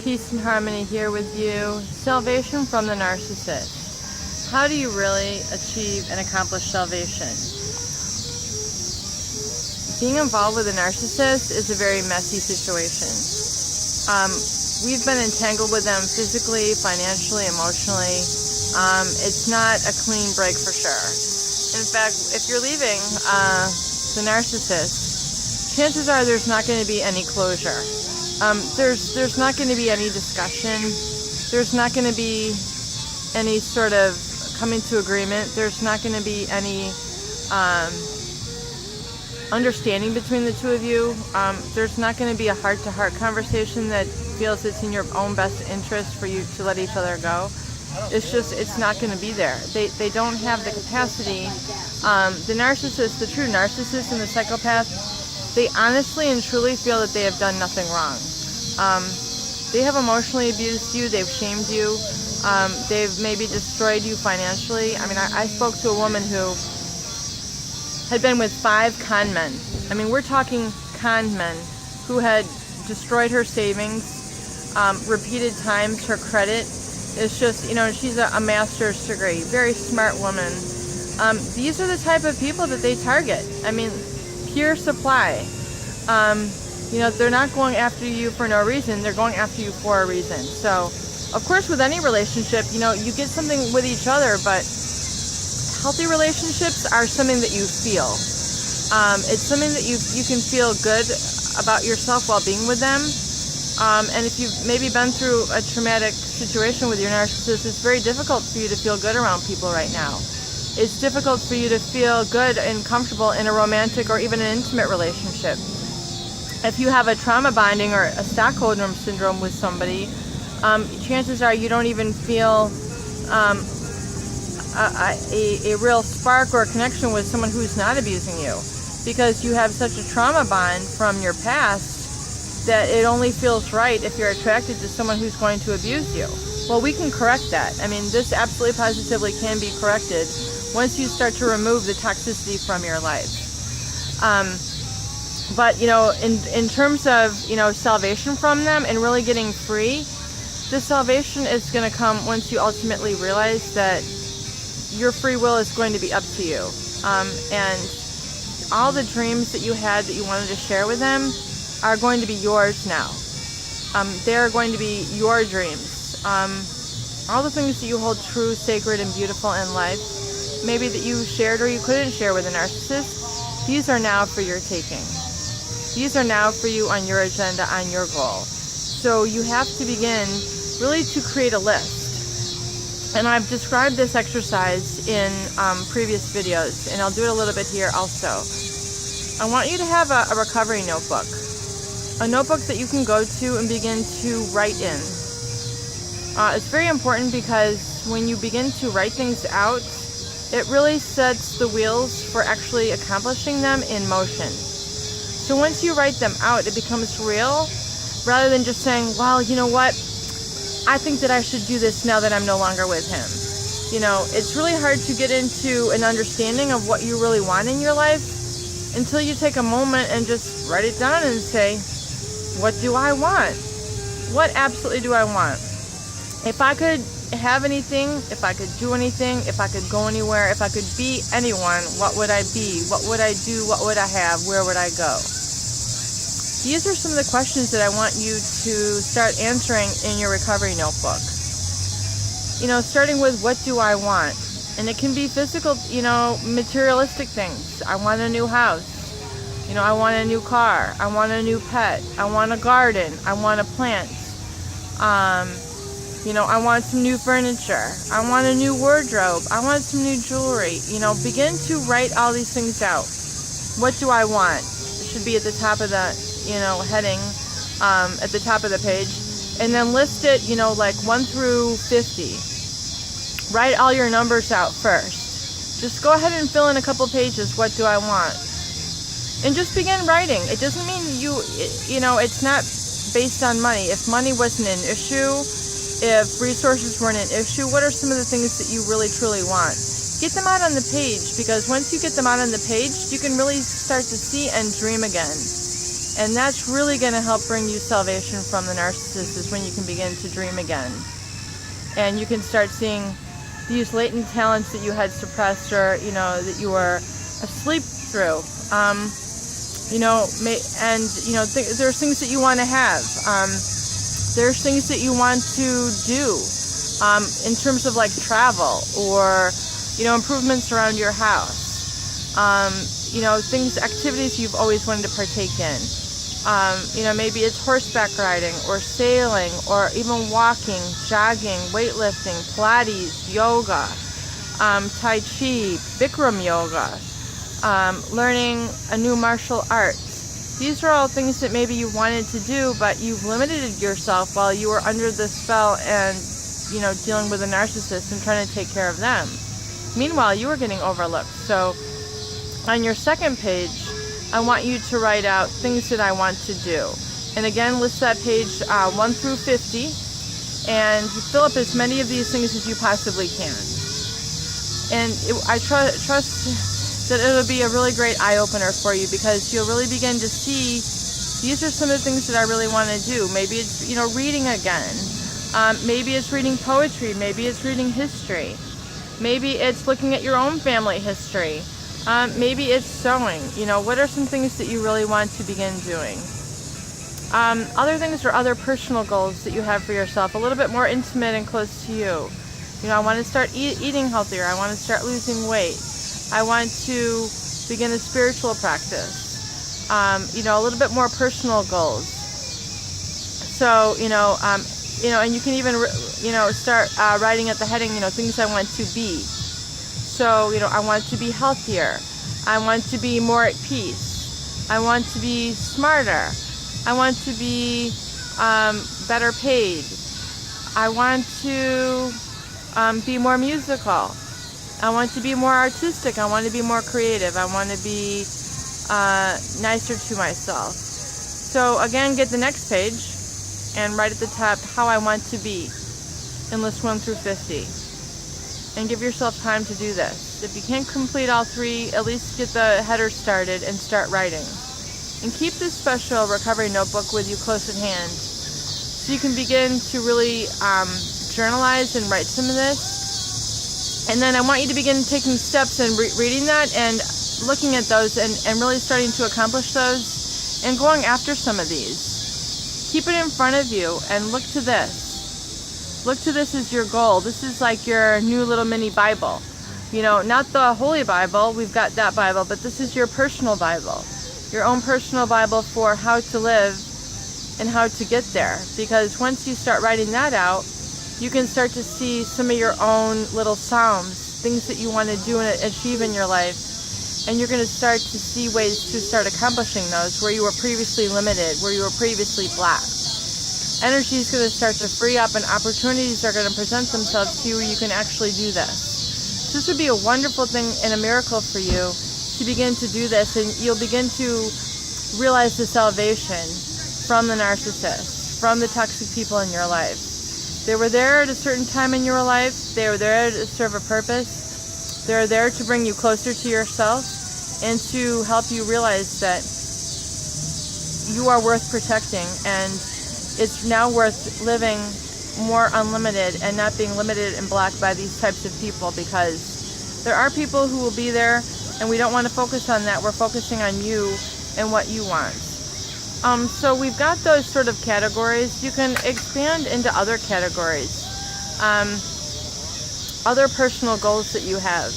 Peace and harmony here with you. Salvation from the narcissist. How do you really achieve and accomplish salvation? Being involved with a narcissist is a very messy situation. We've been entangled with them physically, financially, emotionally. It's not a clean break for sure. In fact, if you're leaving the narcissist, chances are there's not going to be any closure. There's not going to be any discussion. There's not going to be any sort of coming to agreement. There's not going to be any understanding between the two of you. There's not going to be a heart-to-heart conversation that feels it's in your own best interest for you to let each other go. It's not going to be there. They don't have the capacity. The narcissist, the true narcissist and the psychopath, they honestly and truly feel that they have done nothing wrong. They have emotionally abused you, they've shamed you, they've maybe destroyed you financially. I mean, I spoke to a woman who had been with 5 con men. I mean, we're talking con men who had destroyed her savings, repeated times her credit. It's just, you know, she's a master's degree, very smart woman. These are the type of people that they target. I mean, pure supply. You know, they're not going after you for no reason, they're going after you for a reason. So, of course, with any relationship, you know, you get something with each other, but healthy relationships are something that you feel. It's something that you can feel good about yourself while being with them. And if you've maybe been through a traumatic situation with your narcissist, it's very difficult for you to feel good around people right now. It's difficult for you to feel good and comfortable in a romantic or even an intimate relationship. If you have a trauma bonding or a Stockholm syndrome with somebody, chances are you don't even feel a real spark or a connection with someone who's not abusing you, because you have such a trauma bond from your past that it only feels right if you're attracted to someone who's going to abuse you. Well, we can correct that. I mean, this absolutely positively can be corrected once you start to remove the toxicity from your life. But, you know, in terms of, you know, salvation from them and really getting free, the salvation is going to come once you ultimately realize that your free will is going to be up to you. And all the dreams that you had that you wanted to share with them are going to be yours now. They're going to be your dreams. All the things that you hold true, sacred, and beautiful in life, maybe that you shared or you couldn't share with a narcissist, these are now for your taking. These are now for you on your agenda, on your goal. So you have to begin really to create a list. And I've described this exercise in previous videos, and I'll do it a little bit here also. I want you to have a recovery notebook. A notebook that you can go to and begin to write in. It's very important because when you begin to write things out, it really sets the wheels for actually accomplishing them in motion. So once you write them out, it becomes real, rather than just saying, well, you know what, I think that I should do this now that I'm no longer with him. You know, it's really hard to get into an understanding of what you really want in your life until you take a moment and just write it down and say, what do I want? What absolutely do I want? If I could have anything, if I could do anything, if I could go anywhere, if I could be anyone, what would I be? What would I do? What would I have? Where would I go? These are some of the questions that I want you to start answering in your recovery notebook. You know, starting with what do I want? And it can be physical, you know, materialistic things. I want a new house. You know, I want a new car. I want a new pet. I want a garden. I want a plant. You know, I want some new furniture. I want a new wardrobe. I want some new jewelry. You know, begin to write all these things out. What do I want? It should be at the top of the, you know, heading, at the top of the page. And then list it, you know, like 1 through 50. Write all your numbers out first. Just go ahead and fill in a couple pages. What do I want? And just begin writing. It doesn't mean you know, it's not based on money. If money wasn't an issue, if resources weren't an issue, what are some of the things that you really truly want? Get them out on the page, because once you get them out on the page, you can really start to see and dream again. And that's really going to help bring you salvation from the narcissist, is when you can begin to dream again. And you can start seeing these latent talents that you had suppressed, or, that you were asleep through. There's things that you want to have. There's things that you want to do in terms of like travel, or, improvements around your house. Activities you've always wanted to partake in. Maybe it's horseback riding, or sailing, or even walking, jogging, weightlifting, Pilates, yoga, Tai Chi, Bikram yoga, learning a new martial art. These are all things that maybe you wanted to do, but you've limited yourself while you were under the spell and, dealing with a narcissist and trying to take care of them. Meanwhile, you were getting overlooked. So on your second page, I want you to write out things that I want to do. And again, list that page 1 through 50, and fill up as many of these things as you possibly can. And I trust that it'll be a really great eye-opener for you, because you'll really begin to see, these are some of the things that I really want to do. Maybe it's, reading again. Maybe it's reading poetry. Maybe it's reading history. Maybe it's looking at your own family history. Maybe it's sewing. What are some things that you really want to begin doing? Other things are other personal goals that you have for yourself, a little bit more intimate and close to you. I want to start eating healthier. I want to start losing weight. I want to begin a spiritual practice. A little bit more personal goals. So, and you can even, start writing at the heading, things I want to be. So, I want to be healthier. I want to be more at peace. I want to be smarter. I want to be better paid. I want to be more musical. I want to be more artistic. I want to be more creative. I want to be nicer to myself. So again, get the next page and write at the top how I want to be in list 1 through 50. And give yourself time to do this. If you can't complete all 3, at least get the header started and start writing. And keep this special recovery notebook with you close at hand, so you can begin to really journalize and write some of this. And then I want you to begin taking steps and reading that and looking at those and really starting to accomplish those and going after some of these. Keep it in front of you and look to this. Look to this as your goal. This is like your new little mini Bible. Not the Holy Bible, we've got that Bible, but this is your personal Bible. Your own personal Bible for how to live and how to get there. Because once you start writing that out, you can start to see some of your own little psalms, things that you want to do and achieve in your life. And you're going to start to see ways to start accomplishing those where you were previously limited, where you were previously blocked. Energy is going to start to free up and opportunities are going to present themselves to you where you can actually do this. So this would be a wonderful thing and a miracle for you to begin to do this, and you'll begin to realize the salvation from the narcissist, from the toxic people in your life. They were there at a certain time in your life. They were there to serve a purpose. They're there to bring you closer to yourself and to help you realize that you are worth protecting, and it's now worth living more unlimited and not being limited and blocked by these types of people, because there are people who will be there, and we don't want to focus on that. We're focusing on you and what you want. So we've got those sort of categories. You can expand into other categories. Other personal goals that you have.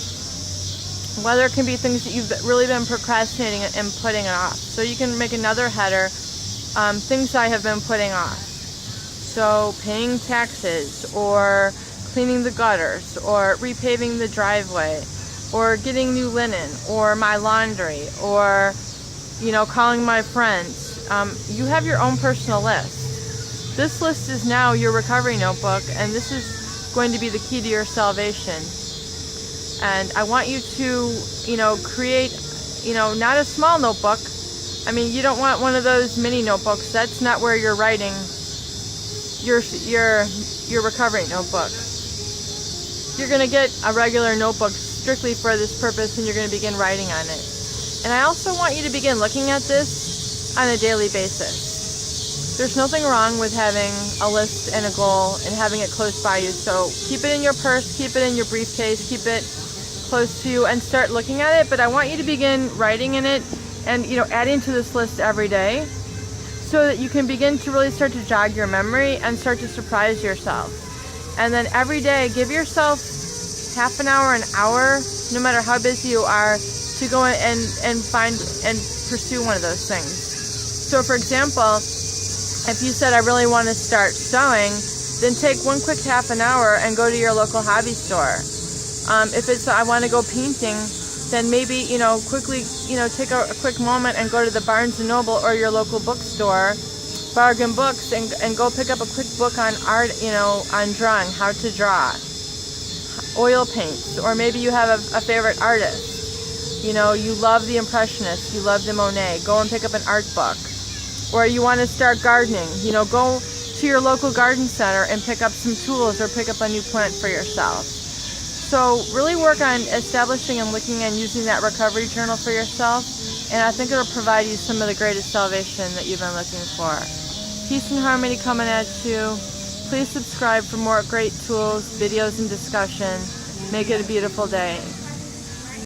Whether it can be things that you've really been procrastinating and putting off. So you can make another header, things I have been putting off. So paying taxes, or cleaning the gutters, or repaving the driveway, or getting new linen, or my laundry, or, calling my friends. You have your own personal list. This list is now your recovery notebook, and this is going to be the key to your salvation. And I want you to, create, not a small notebook. I mean, you don't want one of those mini notebooks. That's not where you're writing your recovery notebook. You're going to get a regular notebook strictly for this purpose, and you're going to begin writing on it. And I also want you to begin looking at this on a daily basis. There's nothing wrong with having a list and a goal and having it close by you. So keep it in your purse, keep it in your briefcase, keep it close to you, and start looking at it. But I want you to begin writing in it and, you know, adding to this list every day, so that you can begin to really start to jog your memory and start to surprise yourself. And then every day, give yourself half an hour, an hour, no matter how busy you are, to go and find and pursue one of those things. So for example, if you said, I really want to start sewing, then take one quick half an hour and go to your local hobby store. If it's, I want to go painting, then maybe, you know, quickly, you know, take a quick moment and go to the Barnes & Noble or your local bookstore, Bargain Books, and go pick up a quick book on art, you know, on drawing, how to draw, oil paints, or maybe you have a favorite artist. You know, you love the Impressionists, you love the Monet, go and pick up an art book. Or you want to start gardening, you know, go to your local garden center and pick up some tools or pick up a new plant for yourself. So really work on establishing and looking and using that recovery journal for yourself, and I think it'll provide you some of the greatest salvation that you've been looking for. Peace and harmony coming at you. Please subscribe for more great tools, videos, and discussion. Make it a beautiful day.